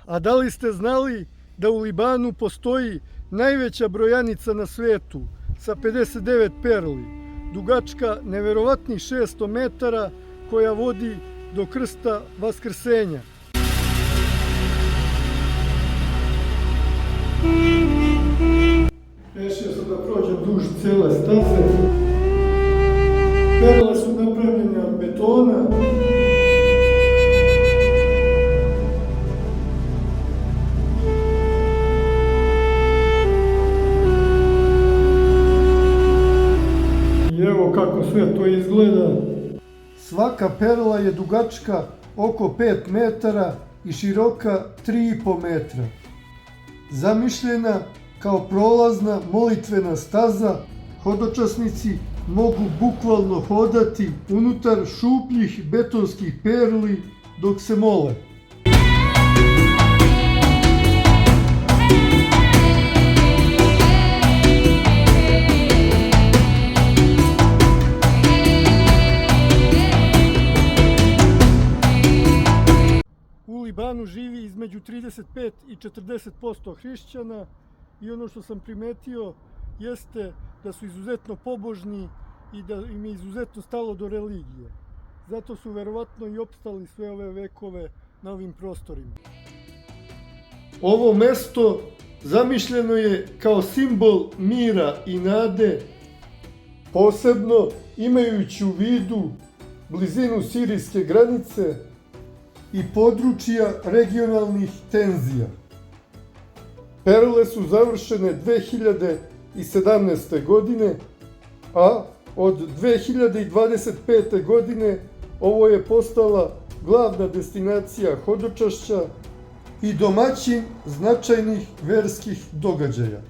A da li ste znali da u Libanu postoji najveća brojanica na svetu sa 59 perli, dugačka neverovatnih 600 metara, koja vodi do krsta Vaskrsenja? Rešio sam da prođem duž cele staze. Perle su napravljene od betona. I evo kako sve to izgleda. Svaka perla je dugačka oko 5 metara i široka 3,5 metra. Zamišljena kao prolazna molitvena staza, hodočasnici mogu bukvalno hodati unutar šupljih betonskih perli dok se mole. U Libanu živi između 35 i 40% hrišćana i ono što sam primetio jeste da su izuzetno pobožni i da im je izuzetno stalo do religije. Zato su verovatno i opstali sve ove vekove na ovim prostorima. Ovo mesto zamišljeno je kao simbol mira i nade, posebno imajući u vidu blizinu sirijske granice i područja regionalnih tenzija. Perle su završene 2017. godine, a od 2025. godine ovo je postala glavna destinacija hodočašća i domaćin značajnih verskih događaja.